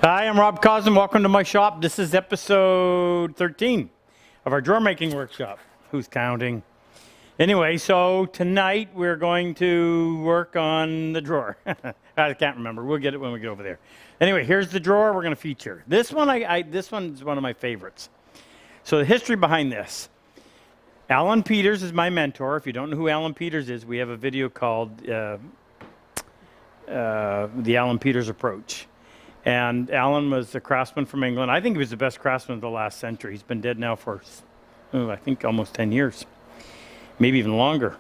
Hi, I'm Rob Cosman. Welcome to my shop. This is episode 13 of our drawer making workshop. Who's counting? Anyway, so tonight we're going to work on the drawer. I can't remember. We'll get it when we get over there. Anyway, here's the drawer we're going to feature. This one, this one's one of my favorites. So the history behind this. Alan Peters is my mentor. If you don't know who Alan Peters is, we have a video called The Alan Peters Approach. And Alan was a craftsman from England. I think he was the best craftsman of the last century. He's been dead now for, I think, almost 10 years, maybe even longer.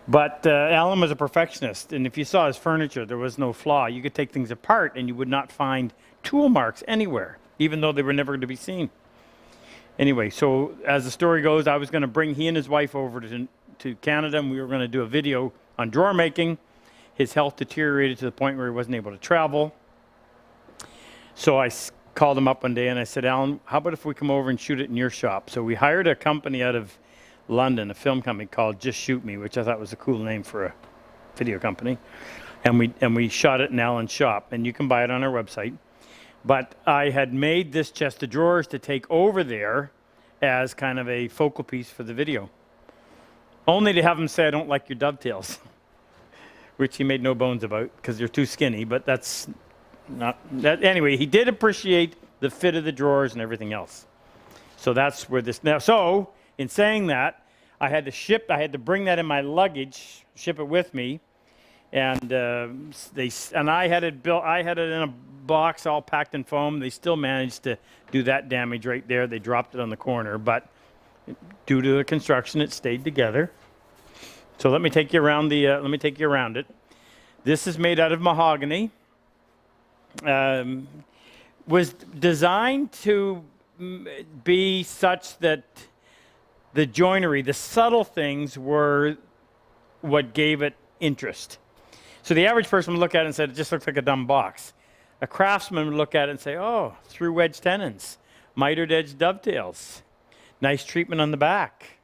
But Alan was a perfectionist, and if you saw his furniture, there was no flaw. You could take things apart, and you would not find tool marks anywhere, even though they were never to be seen. Anyway, so as the story goes, I was going to bring he and his wife over to Canada, and we were going to do a video on drawer making. His health deteriorated to the point where he wasn't able to travel. So I called him up one day and I said, Alan, how about if we come over and shoot it in your shop? So we hired a company out of London, a film company called Just Shoot Me, which I thought was a cool name for a video company. And we shot it in Alan's shop, and you can buy it on our website. But I had made this chest of drawers to take over there as kind of a focal piece for the video. Only to have him say, I don't like your dovetails, which he made no bones about because they're too skinny, but that's not that. Anyway, he did appreciate the fit of the drawers and everything else. So that's where this now. So in saying that, I had to bring that in my luggage, ship it with me, and I had it built. I had it in a box, all packed in foam. They still managed to do that damage right there. They dropped it on the corner, but due to the construction, it stayed together. So let me take you around it. This is made out of mahogany. Was designed to be such that the joinery, the subtle things, were what gave it interest. So the average person would look at it and say, it just looks like a dumb box. A craftsman would look at it and say, oh, through wedge tenons, mitered edge dovetails, nice treatment on the back,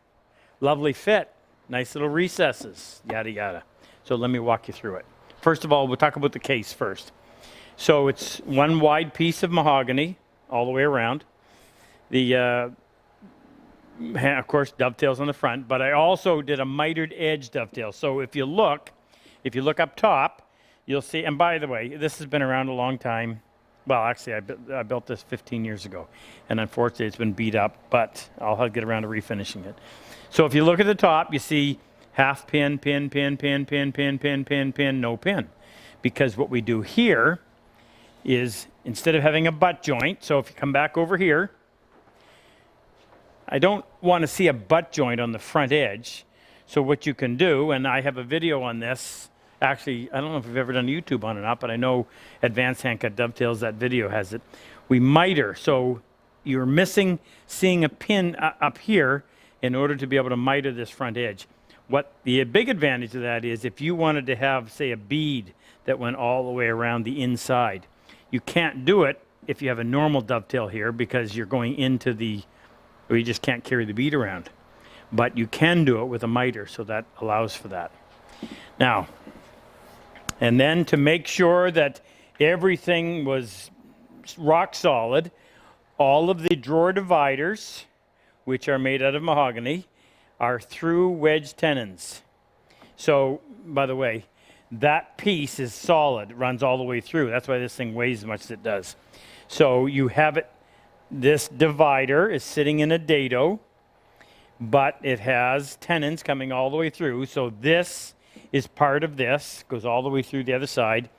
lovely fit, nice little recesses, yada, yada. So let me walk you through it. First of all, we'll talk about the case first. So it's one wide piece of mahogany all the way around. Of course, dovetails on the front, but I also did a mitered edge dovetail. So if you look up top, you'll see, and by the way, this has been around a long time. Well, actually, I built this 15 years ago, and unfortunately, it's been beat up, but I'll have to get around to refinishing it. So if you look at the top, you see half pin, pin, pin, pin, pin, pin, pin, pin, pin, no pin. Because what we do here is, instead of having a butt joint, so if you come back over here, I don't want to see a butt joint on the front edge. So what you can do, and I have a video on this, actually, I don't know if you've ever done YouTube on it or not, but I know Advanced Hand Cut Dovetails, that video has it. We miter, so you're missing seeing a pin up here in order to be able to miter this front edge. What the big advantage of that is, if you wanted to have, say, a bead that went all the way around the inside, you can't do it if you have a normal dovetail here because you're going into or you just can't carry the bead around. But you can do it with a miter, so that allows for that. Now, and then to make sure that everything was rock solid, all of the drawer dividers, which are made out of mahogany, are through wedge tenons. So, by the way, that piece is solid, it runs all the way through. That's why this thing weighs as much as it does. So you have it, this divider is sitting in a dado, but it has tenons coming all the way through. So this is part of this, goes all the way through the other side.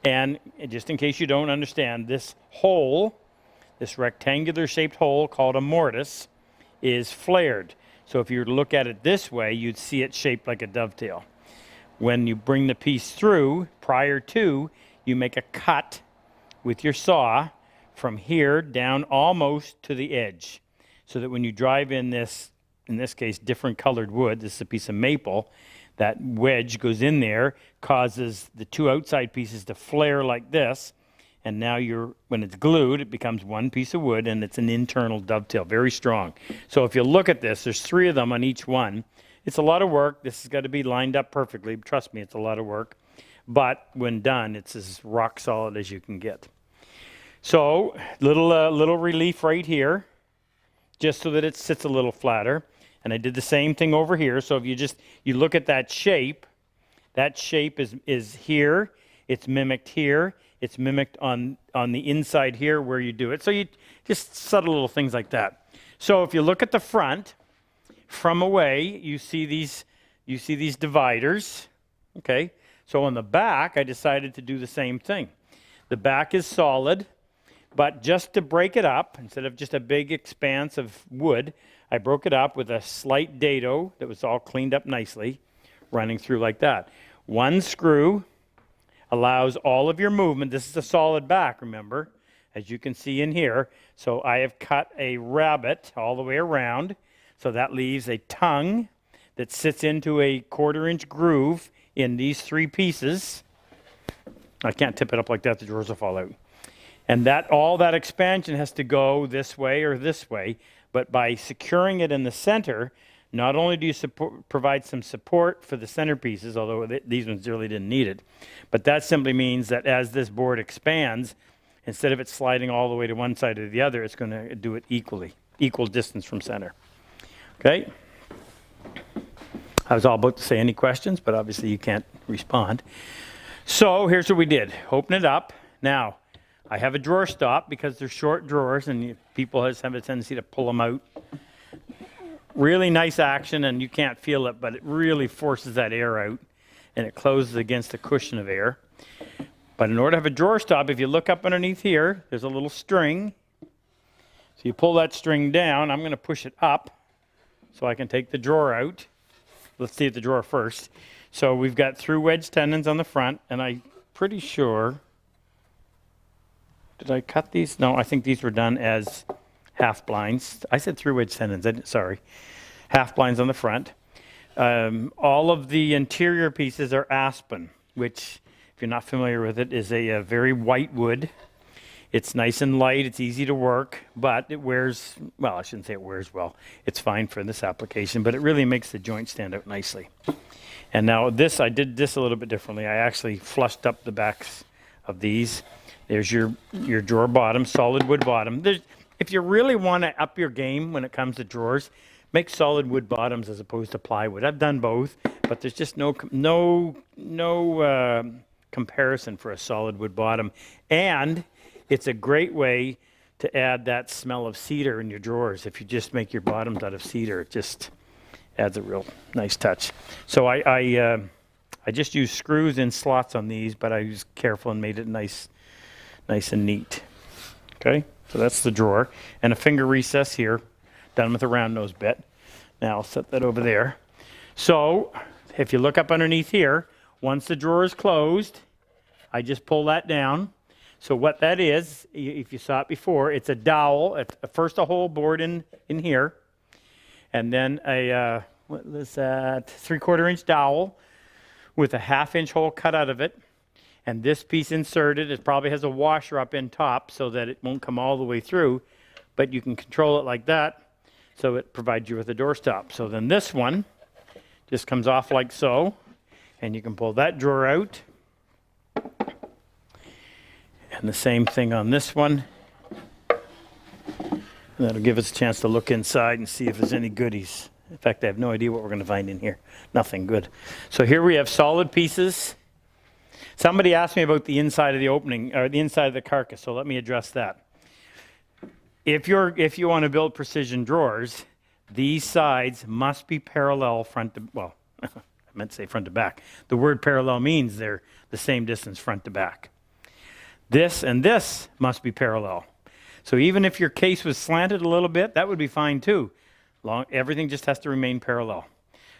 And just in case you don't understand, this hole, this rectangular shaped hole called a mortise, is flared. So if you were to look at it this way, you'd see it shaped like a dovetail. When you bring the piece through, prior to, you make a cut with your saw from here down almost to the edge. So that when you drive in this case, different colored wood, this is a piece of maple, that wedge goes in there, causes the two outside pieces to flare like this, and now when it's glued, it becomes one piece of wood, and it's an internal dovetail, very strong. So if you look at this, there's 3 of them on each one. It's a lot of work. This has got to be lined up perfectly. Trust me, it's a lot of work. But when done, it's as rock solid as you can get. So little relief right here, just so that it sits a little flatter. And I did the same thing over here. So if you look at that shape is here. It's mimicked here. It's mimicked on the inside here where you do it. So you just subtle little things like that. So if you look at the front, from away, you see these dividers. Okay. So on the back, I decided to do the same thing. The back is solid, but just to break it up, instead of just a big expanse of wood, I broke it up with a slight dado that was all cleaned up nicely, running through like that. One screw allows all of your movement. This is a solid back, remember, as you can see in here. So I have cut a rabbet all the way around. So that leaves a tongue that sits into a 1/4-inch groove in these 3 pieces. I can't tip it up like that, the drawers will fall out. And all that expansion has to go this way or this way, but by securing it in the center, not only do you provide some support for the centerpieces, although these ones really didn't need it, but that simply means that as this board expands, instead of it sliding all the way to one side or the other, it's going to do it equal distance from center. Okay? I was all about to say any questions, but obviously you can't respond. So here's what we did. Open it up. Now, I have a drawer stop because they're short drawers and people have a tendency to pull them out. Really nice action, and you can't feel it, but it really forces that air out, and it closes against a cushion of air. But in order to have a drawer stop, if you look up underneath here, there's a little string. So you pull that string down. I'm going to push it up so I can take the drawer out. Let's see the drawer first. So we've got through wedge tendons on the front, and I'm pretty sure, did I cut these? No, I think these were done as half blinds. I said through wedge tendons, sorry. Half blinds on the front. All of the interior pieces are aspen, which, if you're not familiar with it, is a very white wood. It's nice and light, it's easy to work, but it wears, well, I shouldn't say it wears well. It's fine for this application, but it really makes the joint stand out nicely. And now I did this a little bit differently. I actually flushed up the backs of these. There's your drawer bottom, solid wood bottom. If you really want to up your game when it comes to drawers, make solid wood bottoms as opposed to plywood. I've done both, but there's just no comparison for a solid wood bottom. And it's a great way to add that smell of cedar in your drawers. If you just make your bottoms out of cedar, it just adds a real nice touch. So I just used screws in slots on these, but I was careful and made it nice and neat. Okay, so that's the drawer. And a finger recess here, done with a round nose bit. Now I'll set that over there. So if you look up underneath here, once the drawer is closed, I just pull that down. So what that is, if you saw it before, it's a dowel. It's first a whole board in here, and then a, what is that, 3/4-inch dowel with a 1/2-inch hole cut out of it. And this piece inserted, it probably has a washer up in top so that it won't come all the way through, but you can control it like that, so it provides you with a doorstop. So then this one just comes off like so, and you can pull that drawer out. And the same thing on this one. And that'll give us a chance to look inside and see if there's any goodies. In fact, I have no idea what we're going to find in here. Nothing good. So here we have solid pieces. Somebody asked me about the inside of the opening, or the inside of the carcass, so let me address that. If you want to build precision drawers, these sides must be parallel front to, well, I meant to say front to back. The word parallel means they're the same distance front to back. This and this must be parallel. So even if your case was slanted a little bit, that would be fine too. Everything just has to remain parallel.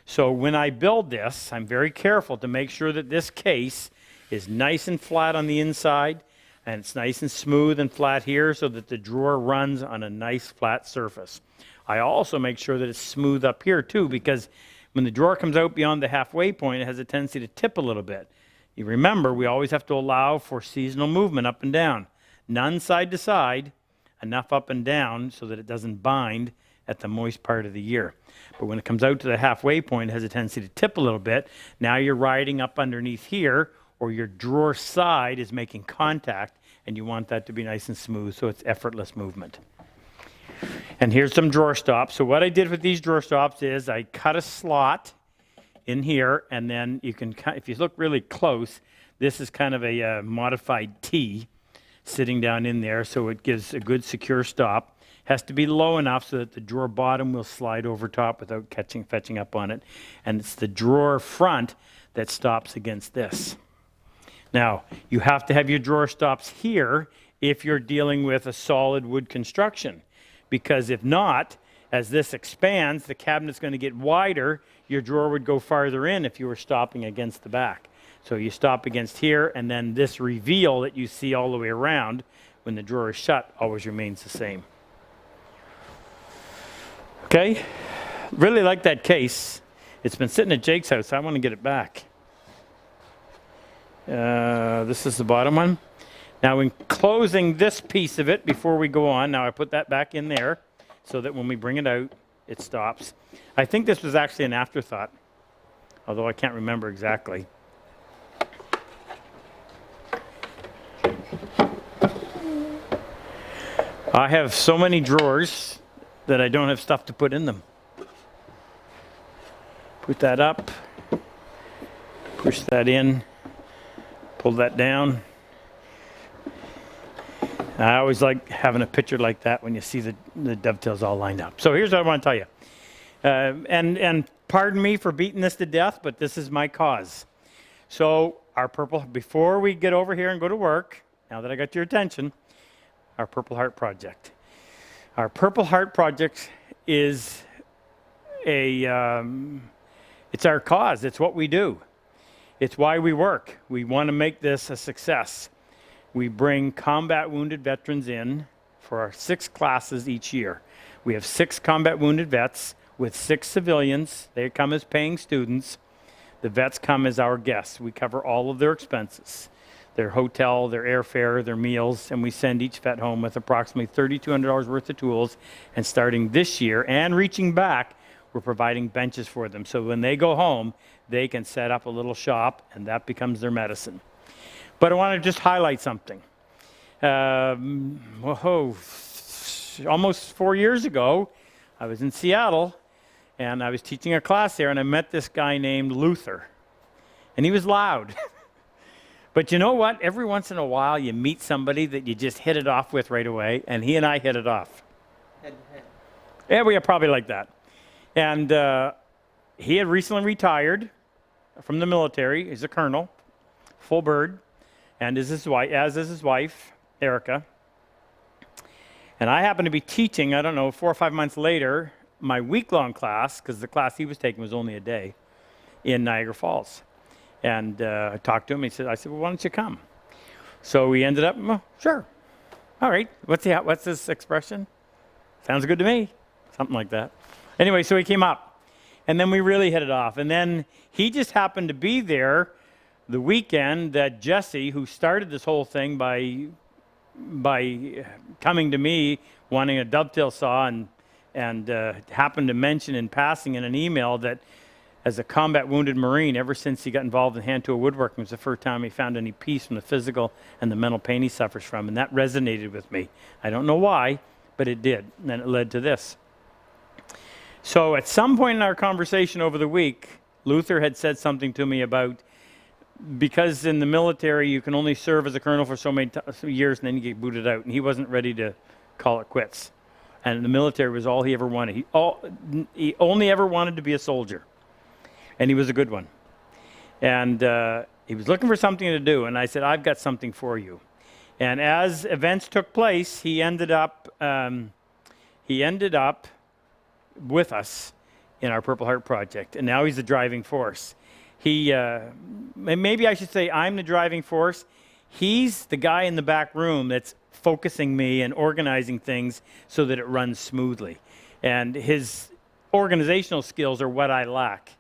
So when I build this, I'm very careful to make sure that this case is nice and flat on the inside, and it's nice and smooth and flat here so that the drawer runs on a nice flat surface. I also make sure that it's smooth up here too, because when the drawer comes out beyond the halfway point, it has a tendency to tip a little bit. You remember, we always have to allow for seasonal movement up and down. None side to side, enough up and down so that it doesn't bind at the moist part of the year. But when it comes out to the halfway point, it has a tendency to tip a little bit. Now you're riding up underneath here, or your drawer side is making contact, and you want that to be nice and smooth so it's effortless movement. And here's some drawer stops. So what I did with these drawer stops is I cut a slot in here, and then you can, if you look really close, this is kind of a modified T sitting down in there, so it gives a good secure stop. Has to be low enough so that the drawer bottom will slide over top without fetching up on it. And it's the drawer front that stops against this. Now, you have to have your drawer stops here if you're dealing with a solid wood construction. Because if not, as this expands, the cabinet's going to get wider. Your drawer would go farther in if you were stopping against the back. So you stop against here, and then this reveal that you see all the way around when the drawer is shut always remains the same. Okay, really like that case. It's been sitting at Jake's house. I want to get it back. This is the bottom one. Now, in closing this piece of it before we go on, now I put that back in there so that when we bring it out, it stops. I think this was actually an afterthought, although I can't remember exactly. I have so many drawers that I don't have stuff to put in them. Put that up, push that in, pull that down. I always like having a picture like that when you see the dovetails all lined up. So here's what I want to tell you. And pardon me for beating this to death, but this is my cause. So our purple, before we get over here and go to work, now that I got your attention, our Purple Heart Project. Our Purple Heart Project is it's our cause. It's what we do. It's why we work. We want to make this a success. We bring combat wounded veterans in for our 6 classes each year. We have 6 combat wounded vets with 6 civilians. They come as paying students. The vets come as our guests. We cover all of their expenses, their hotel, their airfare, their meals, and we send each vet home with approximately $3,200 worth of tools. And starting this year and reaching back, we're providing benches for them. So when they go home, they can set up a little shop, and that becomes their medicine. But I want to just highlight something. Almost 4 years ago, I was in Seattle, and I was teaching a class there, and I met this guy named Luther. And he was loud. But you know what? Every once in a while, you meet somebody that you just hit it off with right away, and he and I hit it off. Head to head. Yeah, we are probably like that. And he had recently retired from the military. He's a colonel, full bird. And as is his wife, Erica. And I happened to be teaching, I don't know, 4 or 5 months later, my week-long class, because the class he was taking was only a day, in Niagara Falls. And I talked to him. I said, well, why don't you come? So we ended up, well, sure. All right. What's this expression? Sounds good to me. Something like that. Anyway, so he came up. And then we really hit it off. And then he just happened to be there the weekend that Jesse, who started this whole thing by coming to me wanting a dovetail saw and happened to mention in passing in an email that as a combat wounded Marine, ever since he got involved in hand tool woodworking, was the first time he found any peace from the physical and the mental pain he suffers from. And that resonated with me. I don't know why, but it did. And it led to this. So at some point in our conversation over the week, Luther had said something to me about, because in the military you can only serve as a colonel for so many years and then you get booted out. And he wasn't ready to call it quits. And the military was all he ever wanted. He only ever wanted to be a soldier. And he was a good one. And he was looking for something to do. And I said, I've got something for you. And as events took place, he ended up with us in our Purple Heart Project. And now he's the driving force. Maybe I should say I'm the driving force. He's the guy in the back room that's focusing me and organizing things so that it runs smoothly. And his organizational skills are what I lack.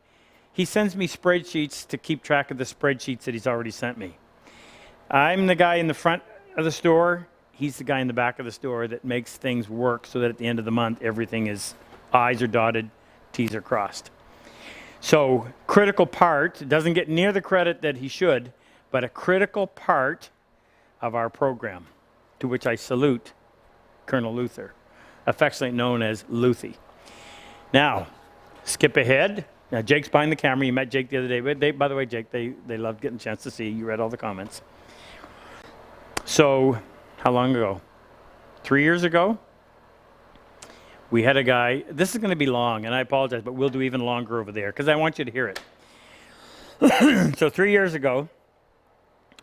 He sends me spreadsheets to keep track of the spreadsheets that he's already sent me. I'm the guy in the front of the store. He's the guy in the back of the store that makes things work so that at the end of the month, everything is I's are dotted, T's are crossed. So critical part, doesn't get near the credit that he should, but a critical part of our program, to which I salute Colonel Luther, affectionately known as Luthi. Now, skip ahead. Now, Jake's behind the camera. You met Jake the other day. By the way, Jake, they loved getting a chance to see you. You read all the comments. So, how long ago? 3 years ago? We had a guy. This is going to be long, and I apologize, but we'll do even longer over there because I want you to hear it. So 3 years ago,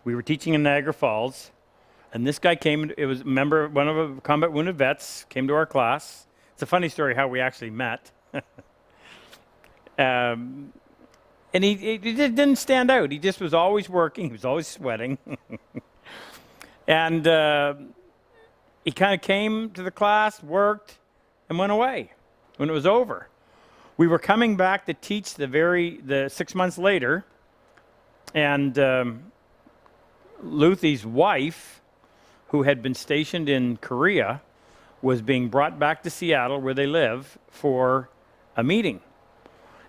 we were teaching in Niagara Falls, and this guy came. It was a member, one of the combat wounded vets, came to our class. It's a funny story how we actually met. And he just didn't stand out. He just was always working. He was always sweating. And he kind of came to the class, worked, and went away when it was over. We were coming back to teach the 6 months later, and Luthi's wife, who had been stationed in Korea, was being brought back to Seattle, where they live, for a meeting.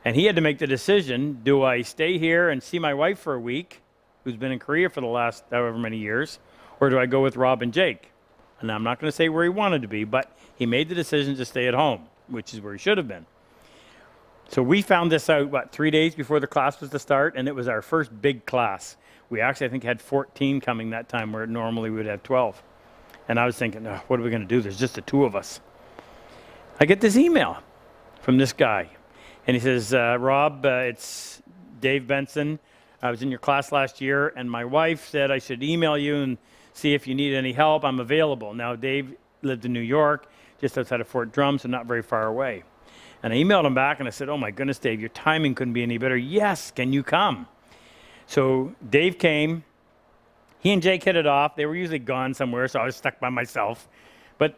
And he had to make the decision, do I stay here and see my wife for a week, who's been in Korea for the last however many years, or do I go with Rob and Jake? And I'm not going to say where he wanted to be, but he made the decision to stay at home, which is where he should have been. So we found this out, 3 days before the class was to start, and it was our first big class. We actually, I think, had 14 coming that time, where normally we would have 12. And I was thinking, oh, what are we going to do? There's just the two of us. I get this email from this guy, and he says, Rob, it's Dave Benson. I was in your class last year, and my wife said I should email you and see if you need any help. I'm available. Now, Dave lived in New York, just outside of Fort Drum, so not very far away. And I emailed him back, and I said, oh, my goodness, Dave, your timing couldn't be any better. Yes, can you come? So Dave came. He and Jake hit it off. They were usually gone somewhere, so I was stuck by myself. But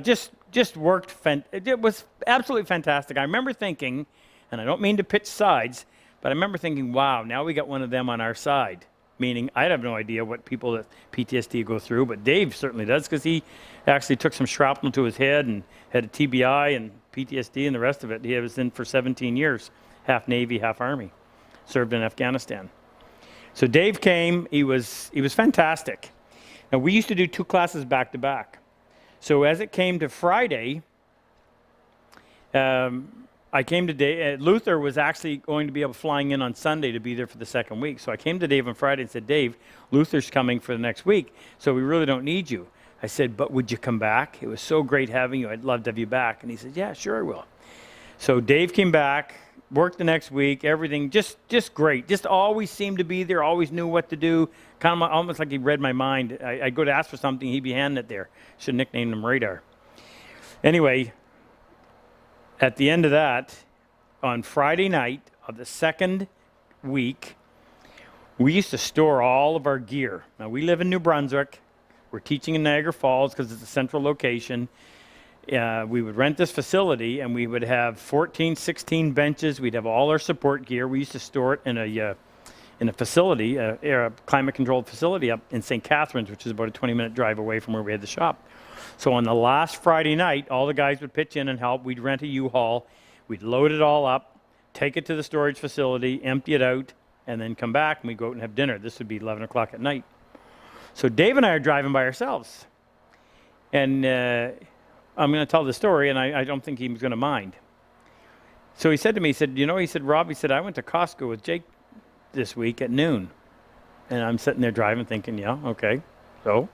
just worked. It was absolutely fantastic. I remember thinking, and I don't mean to pitch sides, but I remember thinking, wow, now we got one of them on our side. Meaning, I have no idea what people that PTSD go through, but Dave certainly does, because he actually took some shrapnel to his head and had a TBI and PTSD and the rest of it. He was in for 17 years, half Navy, half Army, served in Afghanistan. So Dave came. He was fantastic. Now, we used to do 2 classes back to back. So as it came to Friday, I came to Dave. Luther was actually going to be flying in on Sunday to be there for the second week. So I came to Dave on Friday and said, Dave, Luther's coming for the next week, so we really don't need you. I said, but would you come back? It was so great having you. I'd love to have you back. And he said, yeah, sure I will. So Dave came back, worked the next week, everything just great. Just always seemed to be there, always knew what to do, kind of almost like he read my mind. I'd go to ask for something, he'd be handing it there. Should have nicknamed him Radar. Anyway, at the end of that, on Friday night of the second week, we used to store all of our gear. Now, we live in New Brunswick. We're teaching in Niagara Falls because it's a central location. We would rent this facility, and we would have 14, 16 benches. We'd have all our support gear. We used to store it in a facility, a climate-controlled facility up in St. Catharines, which is about a 20-minute drive away from where we had the shop. So on the last Friday night, all the guys would pitch in and help. We'd rent a U-Haul. We'd load it all up, take it to the storage facility, empty it out, and then come back, and we'd go out and have dinner. This would be 11 o'clock at night. So Dave and I are driving by ourselves. And I'm going to tell the story, and I don't think he was going to mind. So he said to me, he said, Rob, I went to Costco with Jake this week at noon. And I'm sitting there driving thinking, yeah, okay. So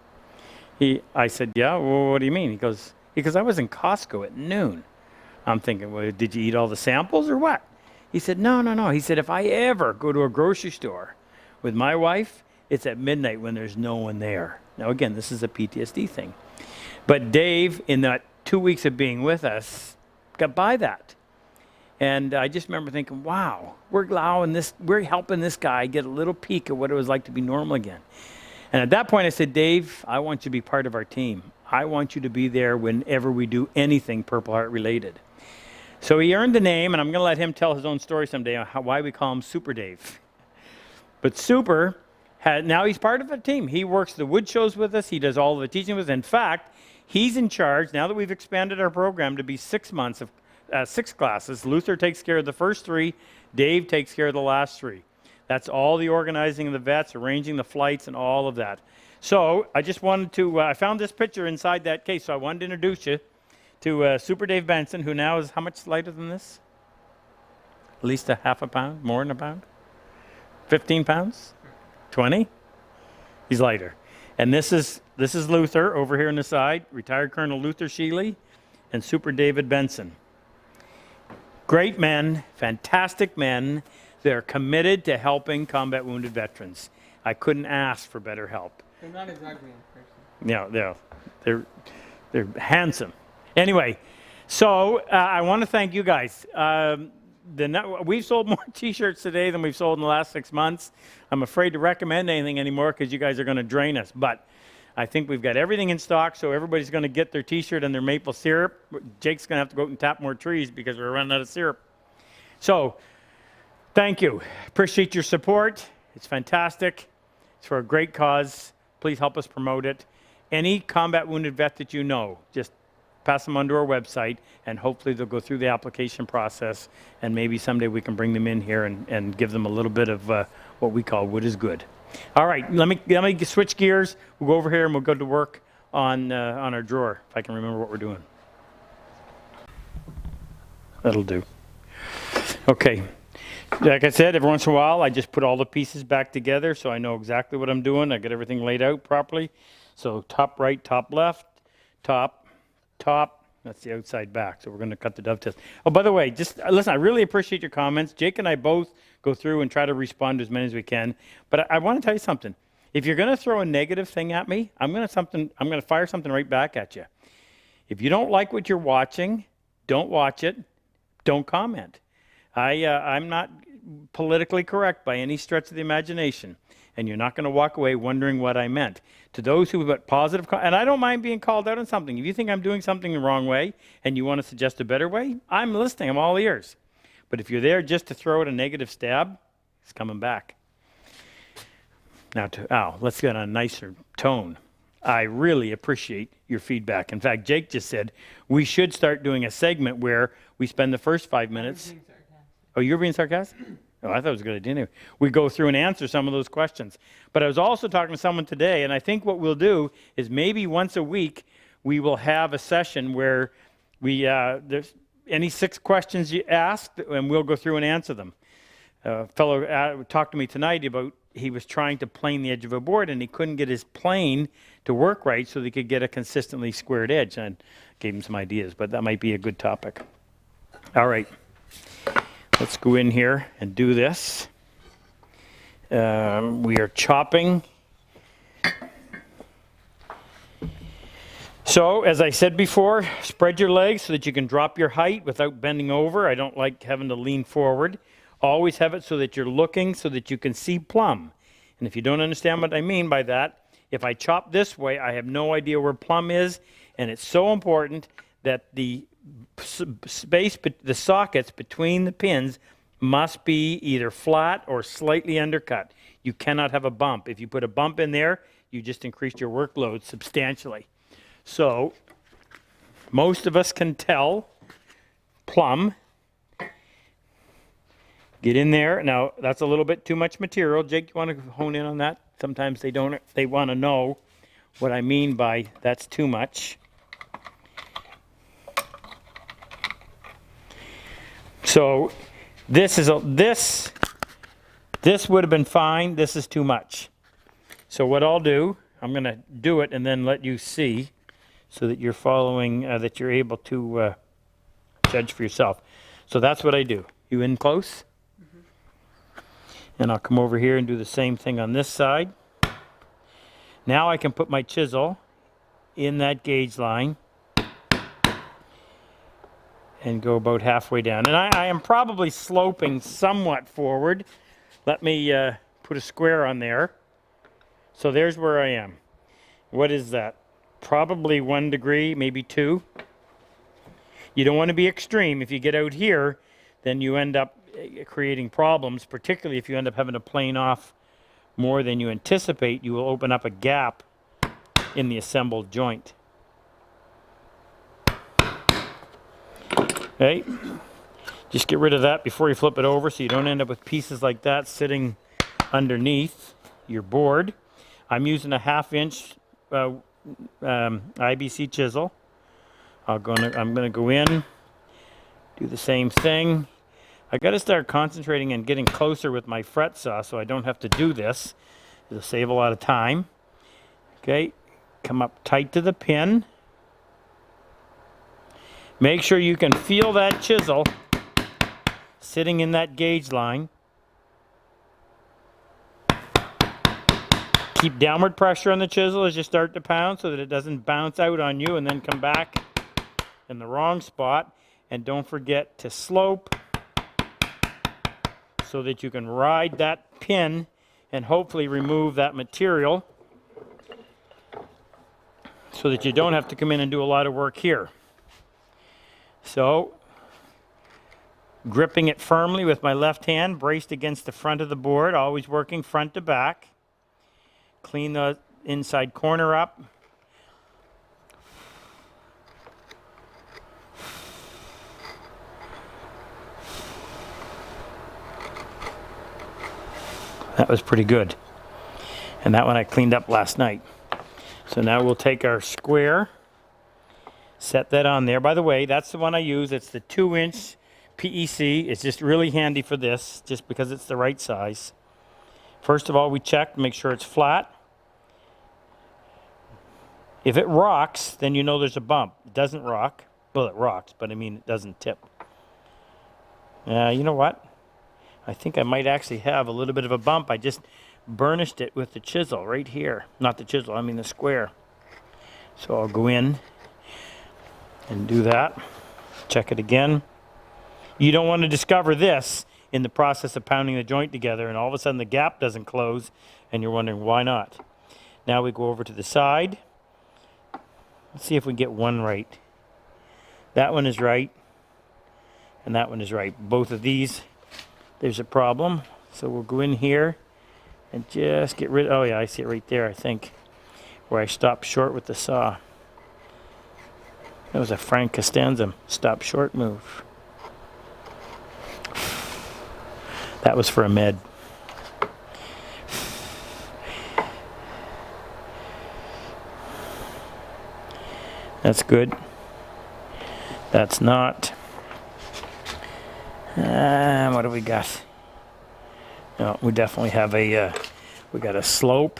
I said, yeah, well, what do you mean? He goes, I was in Costco at noon. I'm thinking, well, did you eat all the samples or what? He said, no. He said, if I ever go to a grocery store with my wife, it's at midnight when there's no one there. Now, again, this is a PTSD thing. But Dave, in that 2 weeks of being with us, got by that. And I just remember thinking, wow, we're helping this guy get a little peek at what it was like to be normal again. And at that point, I said, Dave, I want you to be part of our team. I want you to be there whenever we do anything Purple Heart related. So he earned the name, and I'm going to let him tell his own story someday on why we call him Super Dave. But Super, now he's part of a team. He works the wood shows with us. He does all of the teaching with us. In fact, he's in charge, now that we've expanded our program to be 6 months of 6 classes. Luther takes care of the first 3. Dave takes care of the last 3. That's all the organizing of the vets, arranging the flights, and all of that. So I just wanted to, I found this picture inside that case, so I wanted to introduce you to Super Dave Benson, who now is how much lighter than this? At least a half a pound, more than a pound? 15 pounds? 20? He's lighter. And this is Luther over here on the side, retired Colonel Luther Sheely, and Super David Benson. Great men, fantastic men. They're committed to helping combat wounded veterans. I couldn't ask for better help. They're not as ugly in person. Yeah, they're handsome. Anyway, so I want to thank you guys. We've sold more T-shirts today than we've sold in the last 6 months. I'm afraid to recommend anything anymore because you guys are going to drain us. But I think we've got everything in stock, so everybody's going to get their T-shirt and their maple syrup. Jake's going to have to go out and tap more trees because we're running out of syrup. So thank you. Appreciate your support. It's fantastic. It's for a great cause. Please help us promote it. Any combat wounded vet that you know, just pass them onto our website, and hopefully they'll go through the application process, and maybe someday we can bring them in here and give them a little bit of what we call wood is good. All right, let me switch gears. We'll go over here and we'll go to work on our drawer, if I can remember what we're doing. That'll do. Okay. Like I said, every once in a while, I just put all the pieces back together so I know exactly what I'm doing. I get everything laid out properly. So top right, top left, top, that's the outside back. So we're going to cut the dovetails. Oh, by the way, just listen, I really appreciate your comments. Jake and I both go through and try to respond to as many as we can. But I want to tell you something. If you're going to throw a negative thing at me, I'm going to fire something right back at you. If you don't like what you're watching, don't watch it. Don't comment. I'm not politically correct by any stretch of the imagination, and you're not going to walk away wondering what I meant. To those who have got positive, and I don't mind being called out on something. If you think I'm doing something the wrong way and you want to suggest a better way, I'm listening. I'm all ears. But if you're there just to throw out a negative stab, it's coming back. Now, let's get on a nicer tone. I really appreciate your feedback. In fact, Jake just said we should start doing a segment where we spend the first 5 minutes. Oh, you're being sarcastic? Oh, I thought it was a good idea. Anyway, we go through and answer some of those questions. But I was also talking to someone today, and I think what we'll do is maybe once a week we will have a session where there's any 6 questions you asked, and we'll go through and answer them. A fellow talked to me tonight about he was trying to plane the edge of a board, and he couldn't get his plane to work right so that he could get a consistently squared edge. And I gave him some ideas, but that might be a good topic. All right. Let's go in here and do this. We are chopping. So, as I said before, spread your legs so that you can drop your height without bending over. I don't like having to lean forward. Always have it so that you're looking so that you can see plumb. And if you don't understand what I mean by that, if I chop this way, I have no idea where plumb is, and it's so important that the space, the sockets between the pins must be either flat or slightly undercut. You cannot have a bump. If you put a bump in there, you just increased your workload substantially. So, most of us can tell plumb. Get in there. Now, that's a little bit too much material. Jake, you want to hone in on that? Sometimes they want to know what I mean by that's too much. So this would have been fine. This is too much. So what I'll do, I'm going to do it and then let you see so that you're following, that you're able to judge for yourself. So that's what I do. You in close? Mm-hmm. And I'll come over here and do the same thing on this side. Now I can put my chisel in that gauge line and go about halfway down. And I am probably sloping somewhat forward. Let me put a square on there. So there's where I am. What is that? Probably 1 degree, maybe 2. You don't want to be extreme. If you get out here, then you end up creating problems, particularly if you end up having to plane off more than you anticipate. You will open up a gap in the assembled joint. Okay, just get rid of that before you flip it over so you don't end up with pieces like that sitting underneath your board. I'm using a 1/2 inch IBC chisel. I'm gonna go in, do the same thing. I got to start concentrating and getting closer with my fret saw so I don't have to do this. It'll save a lot of time. Okay, come up tight to the pin. Make sure you can feel that chisel sitting in that gauge line. Keep downward pressure on the chisel as you start to pound so that it doesn't bounce out on you and then come back in the wrong spot. And don't forget to slope so that you can ride that pin and hopefully remove that material so that you don't have to come in and do a lot of work here. So, gripping it firmly with my left hand, braced against the front of the board, always working front to back. Clean the inside corner up. That was pretty good. And that one I cleaned up last night. So now we'll take our square, set that on there. By the way, that's the one I use. It's the 2-inch PEC. It's just really handy for this, just because it's the right size. First of all, we check, make sure it's flat. If it rocks, then you know there's a bump. It doesn't rock. Well, it rocks, but I mean, it doesn't tip. You know what? I think I might actually have a little bit of a bump. I just burnished it with the chisel right here. Not the chisel, I mean the square. So I'll go in and do that. Check it again. You don't want to discover this in the process of pounding the joint together and all of a sudden the gap doesn't close and you're wondering why not. Now we go over to the side. Let's see if we get one right. That one is right and that one is right. Both of these, there's a problem. So we'll go in here and just get rid of, oh yeah, I see it right there, I think, where I stopped short with the saw. That was a Frank Costanza stop short move. That was for a med. That's good. That's not. What do we got? No, we definitely have a, we got a slope.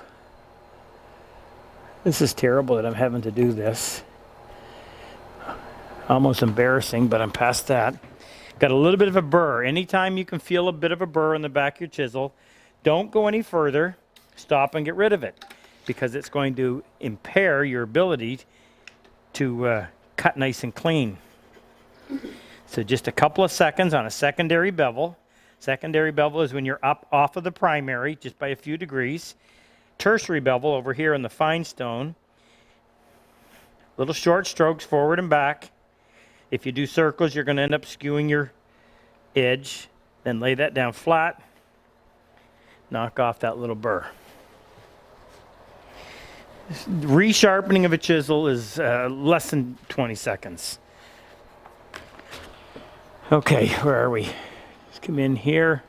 This is terrible that I'm having to do this. Almost embarrassing, but I'm past that. Got a little bit of a burr. Anytime you can feel a bit of a burr in the back of your chisel, don't go any further. Stop and get rid of it because it's going to impair your ability to cut nice and clean. So just a couple of seconds on a secondary bevel. Secondary bevel is when you're up off of the primary just by a few degrees. Tertiary bevel over here in the fine stone. Little short strokes forward and back. If you do circles, you're going to end up skewing your edge. Then lay that down flat. Knock off that little burr. Resharpening of a chisel is less than 20 seconds. Okay, where are we? Let's come in here.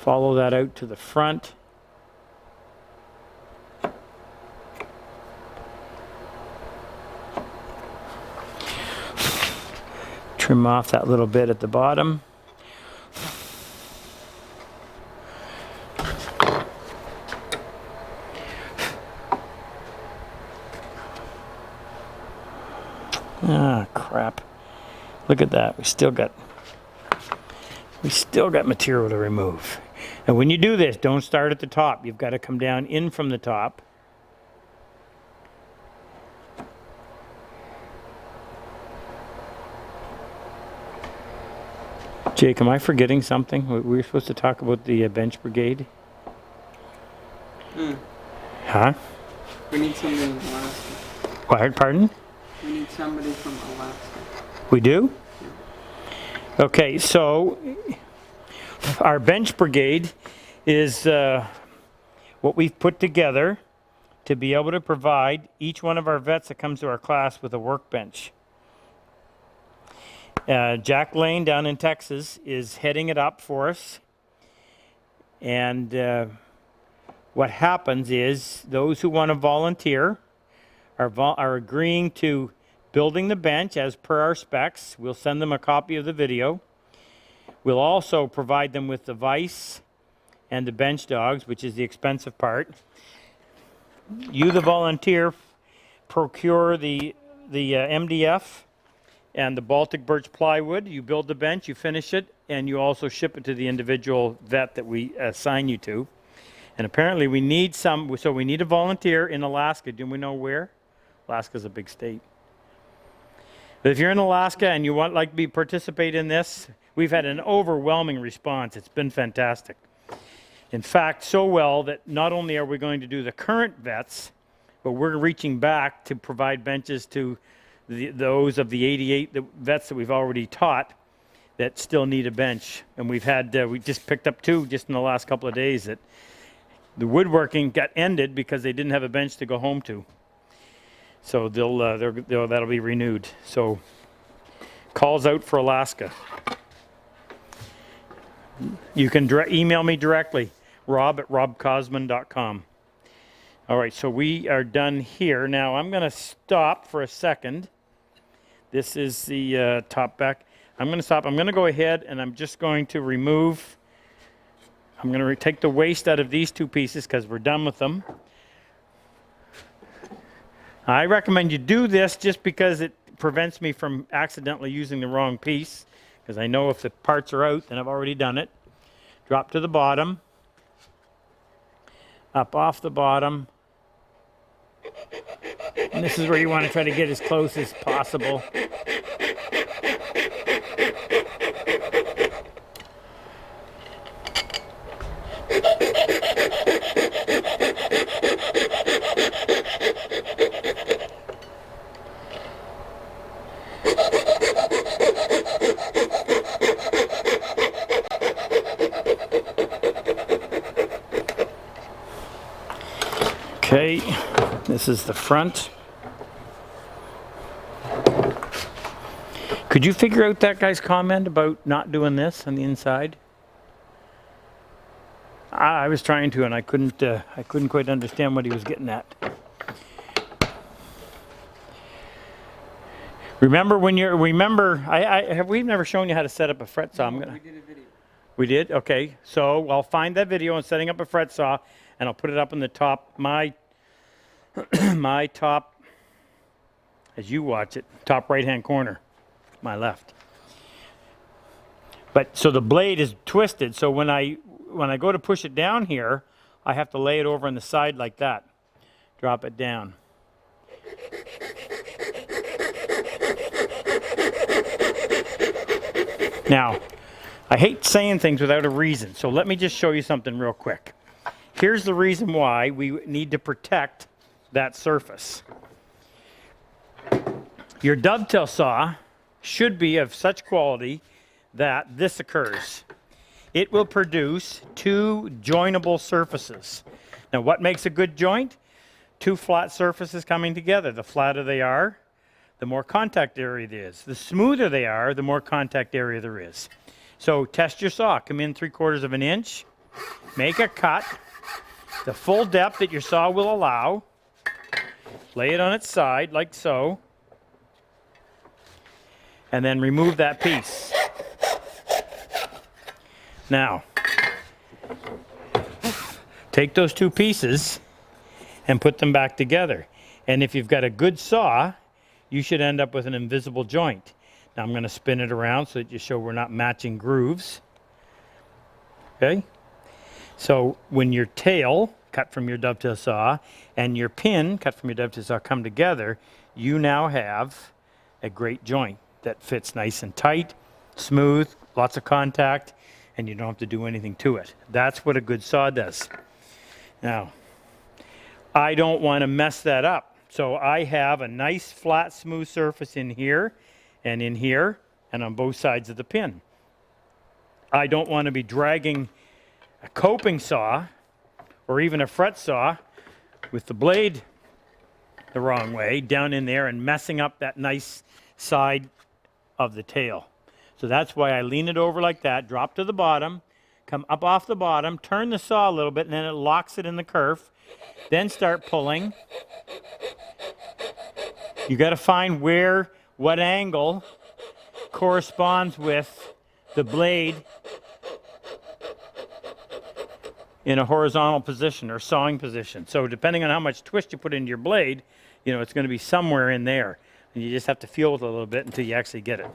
Follow that out to the front. Trim off that little bit at the bottom. Ah, crap. Look at that. We still got material to remove. And when you do this, don't start at the top. You've got to come down in from the top. Jake, am I forgetting something? We were supposed to talk about the bench brigade. Huh? We need somebody in Alaska. Pardon? We need somebody from Alaska. We do? Yeah. Okay, so our bench brigade is what we've put together to be able to provide each one of our vets that comes to our class with a workbench. Jack Lane down in Texas is heading it up for us. And what happens is those who want to volunteer are agreeing to building the bench as per our specs. We'll send them a copy of the video. We'll also provide them with the vise and the bench dogs, which is the expensive part. You, the volunteer, procure the MDF and the Baltic birch plywood. You build the bench, you finish it, and you also ship it to the individual vet that we assign you to. And apparently we need so we need a volunteer in Alaska. Do we know where? Alaska's a big state. But if you're in Alaska and you want to participate in this, we've had an overwhelming response. It's been fantastic. In fact, so well that not only are we going to do the current vets, but we're reaching back to provide benches to those of the 88 vets that we've already taught that still need a bench. And we just picked up 2 just in the last couple of days that the woodworking got ended because they didn't have a bench to go home to. So that'll be renewed. So calls out for Alaska. You can email me directly, Rob@RobCosman.com. All right, so we are done here. Now I'm going to stop for a second. This is the top back. I'm going to stop. I'm going to go ahead and I'm just going to remove. I'm going to take the waste out of these 2 pieces because we're done with them. I recommend you do this just because it prevents me from accidentally using the wrong piece, because I know if the parts are out, then I've already done it. Drop to the bottom, up off the bottom, and this is where you want to try to get as close as possible. Okay, this is the front. Could you figure out that guy's comment about not doing this on the inside? I was trying to, and I couldn't quite understand what he was getting at. Remember we've never shown you how to set up a fret saw. We did a video. We did? Okay. So I'll find that video on setting up a fret saw, and I'll put it up in the top, my top, as you watch it, top right-hand corner, my left. But so the blade is twisted, so when I go to push it down here, I have to lay it over on the side like that. Drop it down. Now, I hate saying things without a reason, so let me just show you something real quick. Here's the reason why we need to protect that surface. Your dovetail saw should be of such quality that this occurs. It will produce 2 joinable surfaces. Now, what makes a good joint? 2 flat surfaces coming together. The flatter they are, the more contact area there is. The smoother they are, the more contact area there is. So test your saw. Come in 3/4 of an inch. Make a cut, the full depth that your saw will allow. Lay it on its side like so. And then remove that piece. Now, take those 2 pieces and put them back together. And if you've got a good saw, you should end up with an invisible joint. Now I'm going to spin it around so that you show we're not matching grooves. Okay? So when your tail, cut from your dovetail saw, and your pin, cut from your dovetail saw, come together, you now have a great joint that fits nice and tight, smooth, lots of contact, and you don't have to do anything to it. That's what a good saw does. Now, I don't want to mess that up. So I have a nice flat smooth surface in here and on both sides of the pin. I don't want to be dragging a coping saw or even a fret saw with the blade the wrong way down in there and messing up that nice side of the tail. So that's why I lean it over like that, drop to the bottom, come up off the bottom, turn the saw a little bit, and then it locks it in the kerf. Then start pulling. You got to find what angle corresponds with the blade in a horizontal position or sawing position. So depending on how much twist you put into your blade, you know, it's going to be somewhere in there. And you just have to feel it a little bit until you actually get it.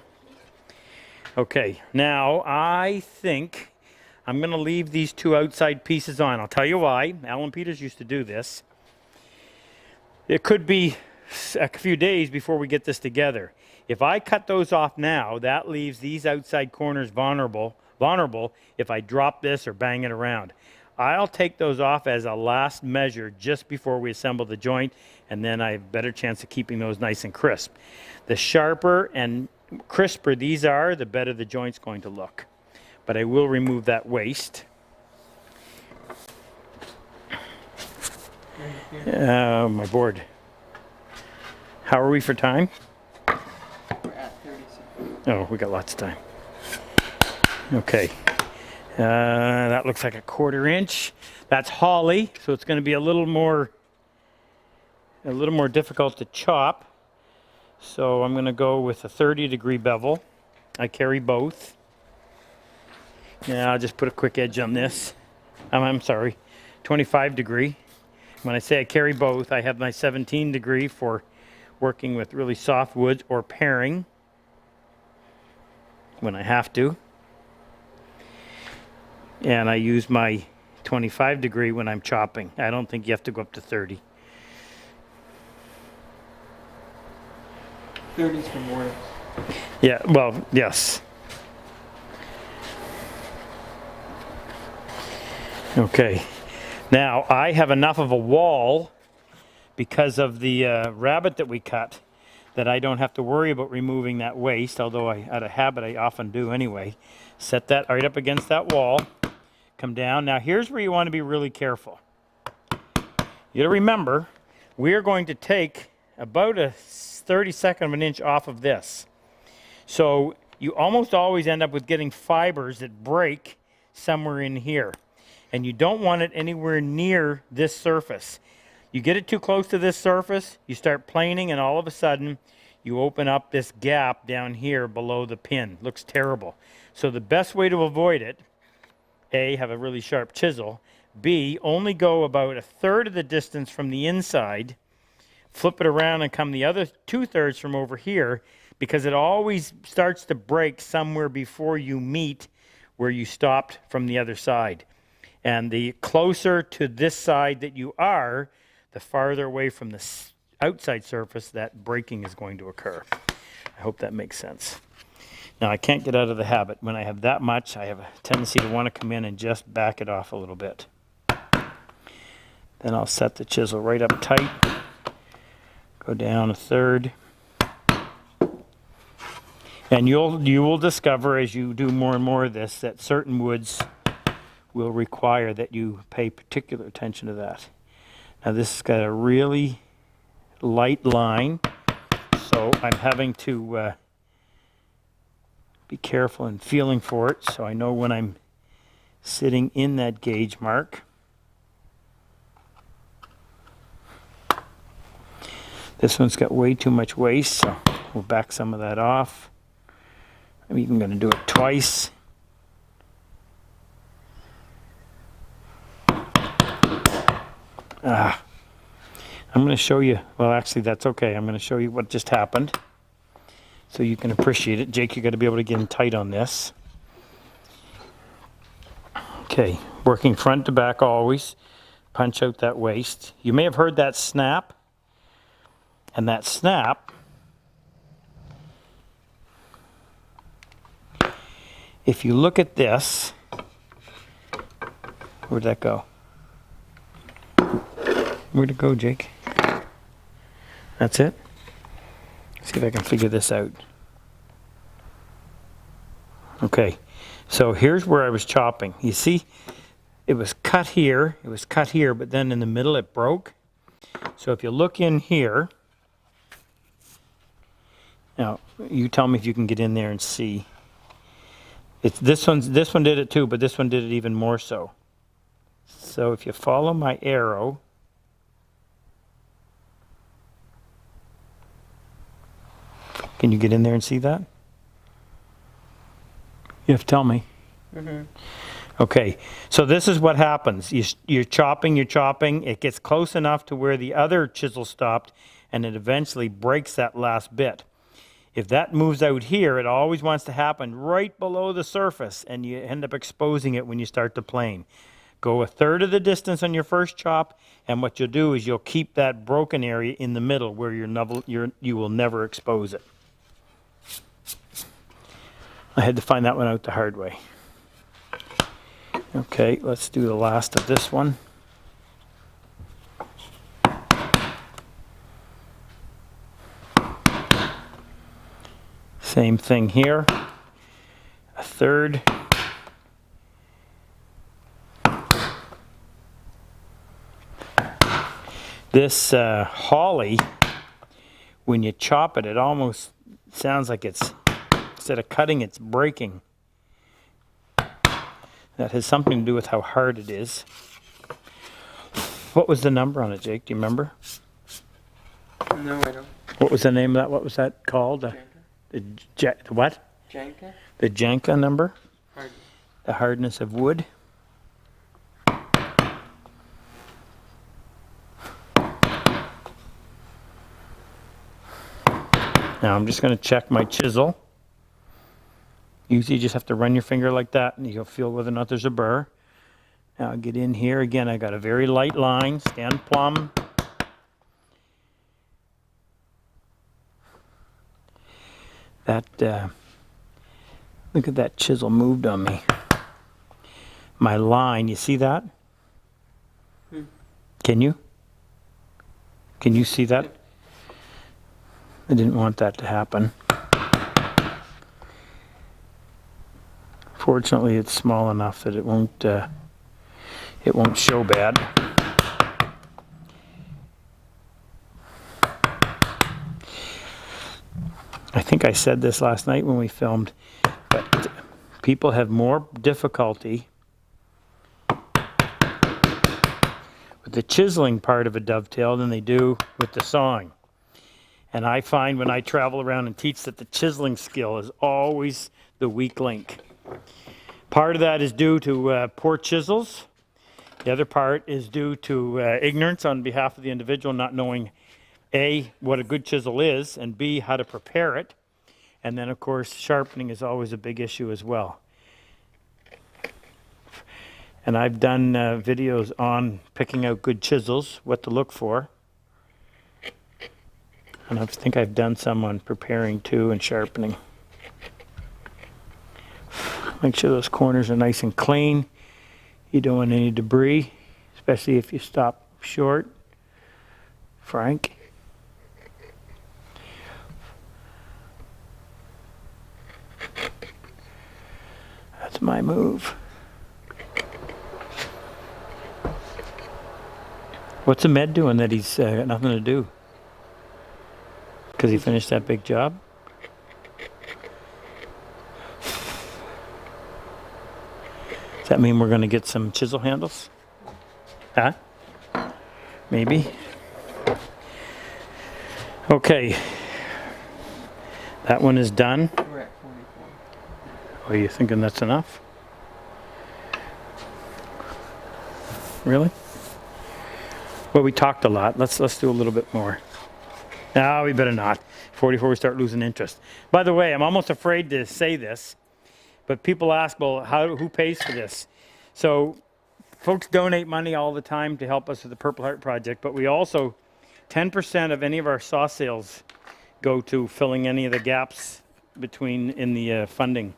Okay, now I think I'm going to leave these two outside pieces on. I'll tell you why. Alan Peters used to do this. It could be a few days before we get this together. If I cut those off now, that leaves these outside corners vulnerable if I drop this or bang it around. I'll take those off as a last measure just before we assemble the joint, and then I have a better chance of keeping those nice and crisp. The sharper and crisper these are, the better the joint's going to look. But I will remove that waste. My board. How are we for time? We're at 30 seconds. Oh, we got lots of time. Okay. That looks like a 1/4 inch. That's holly, so it's going to be a little more difficult to chop. So I'm going to go with a 30-degree bevel. I carry both. Yeah, I'll just put a quick edge on this. I'm sorry, 25-degree. When I say I carry both, I have my 17-degree for working with really soft woods or paring when I have to. And I use my 25-degree when I'm chopping. I don't think you have to go up to 30. 30's for mornings. Yeah, well, yes. Okay. Now, I have enough of a wall because of the rabbit that we cut that I don't have to worry about removing that waste, although out of habit I often do anyway. Set that right up against that wall. Come down. Now here's where you want to be really careful. You got to remember, we are going to take about a 32nd of an inch off of this. So you almost always end up with getting fibers that break somewhere in here. And you don't want it anywhere near this surface. You get it too close to this surface, you start planing, and all of a sudden you open up this gap down here below the pin. Looks terrible. So the best way to avoid it, A, have a really sharp chisel. B, only go about 1/3 of the distance from the inside. Flip it around and come the other 2/3 from over here, because it always starts to break somewhere before you meet where you stopped from the other side. And the closer to this side that you are, the farther away from the outside surface that breaking is going to occur. I hope that makes sense. Now, I can't get out of the habit. When I have that much, I have a tendency to want to come in and just back it off a little bit. Then I'll set the chisel right up tight. Go down 1/3. And you will discover as you do more and more of this that certain woods will require that you pay particular attention to that. Now this has got a really light line, so I'm having to be careful and feeling for it so I know when I'm sitting in that gauge mark. This one's got way too much waste, so we'll back some of that off. I'm even going to do it twice. I'm going to show you, well actually that's okay, I'm going to show you what just happened so you can appreciate it. Jake, you got to be able to get in tight on this. Okay, working front to back always. Punch out that waste. You may have heard that snap, and that snap, if you look at this, where'd that go? Where'd it go, Jake? That's it? See if I can figure this out. Okay, so here's where I was chopping. You see, it was cut here, but then in the middle it broke. So if you look in here, now you tell me if you can get in there and see. It's this one did it too, but this one did it even more so. So if you follow my arrow, can you get in there and see that? You have to tell me. Mm-hmm. Okay, so this is what happens. You're chopping, it gets close enough to where the other chisel stopped, and it eventually breaks that last bit. If that moves out here, it always wants to happen right below the surface, and you end up exposing it when you start the plane. Go a third of the distance on your first chop, and what you'll do is you'll keep that broken area in the middle where you will never expose it. I had to find that one out the hard way. Okay, let's do the last of this one. Same thing here. A third. This holly, when you chop it, it almost sounds like it's, instead of cutting, it's breaking. That has something to do with how hard it is. What was the number on it, Jake? Do you remember? No, I don't. What was the name of that? What was that called? Janka? The what? Janka? The Janka number? Hardness. The hardness of wood. Now I'm just going to check my chisel. Usually you just have to run your finger like that and you'll feel whether or not there's a burr. Now I'll get in here. Again, I got a very light line, stand plumb. That, look at that chisel moved on me. My line, you see that? Can you? Can you see that? I didn't want that to happen. Fortunately, it's small enough that it won't show bad. I think I said this last night when we filmed, but people have more difficulty with the chiseling part of a dovetail than they do with the sawing. And I find when I travel around and teach that the chiseling skill is always the weak link. Part of that is due to poor chisels. The other part is due to ignorance on behalf of the individual, not knowing A, what a good chisel is, and B, how to prepare it. And then, of course, sharpening is always a big issue as well. And I've done videos on picking out good chisels, what to look for. And I think I've done some on preparing too and sharpening. Make sure those corners are nice and clean. You don't want any debris, especially if you stop short. Frank. That's my move. What's Ahmed doing that he's got nothing to do? Because he finished that big job? Does that mean we're going to get some chisel handles? Huh? Maybe. Okay. That one is done. We're at 44. Are you thinking that's enough? Really? Well, we talked a lot. Let's do a little bit more. No, we better not. 44, we start losing interest. By the way, I'm almost afraid to say this, but people ask, well, who pays for this? So folks donate money all the time to help us with the Purple Heart Project, but we also, 10% of any of our saw sales go to filling any of the gaps in the funding.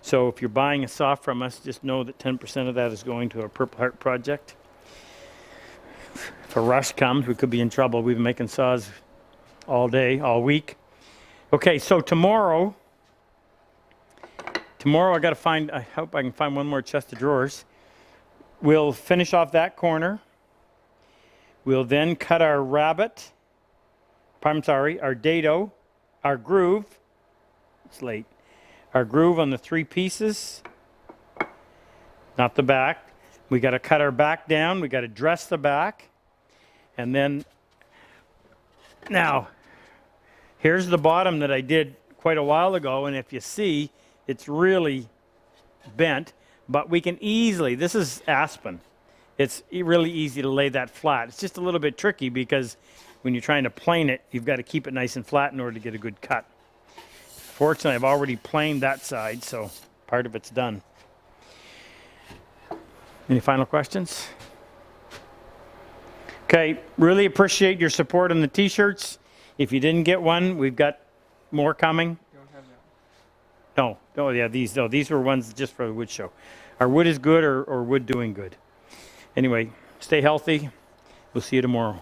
So if you're buying a saw from us, just know that 10% of that is going to a Purple Heart Project. If a rush comes, we could be in trouble. We've been making saws all day, all week. Okay, so tomorrow I gotta find, I hope I can find one more chest of drawers. We'll finish off that corner. We'll then cut our rabbet, our dado, our groove, it's late, our groove on the 3 pieces, not the back. We got to cut our back down. We got to dress the back. And then, now, here's the bottom that I did quite a while ago. And if you see, it's really bent. But we can easily, this is aspen. It's really easy to lay that flat. It's just a little bit tricky because when you're trying to plane it, you've got to keep it nice and flat in order to get a good cut. Fortunately, I've already planed that side, so part of it's done. Any final questions? Okay, really appreciate your support on the t-shirts. If you didn't get one, we've got more coming. Don't have that. No, oh yeah, these were ones just for the wood show. Our wood is good or wood doing good. Anyway, stay healthy. We'll see you tomorrow.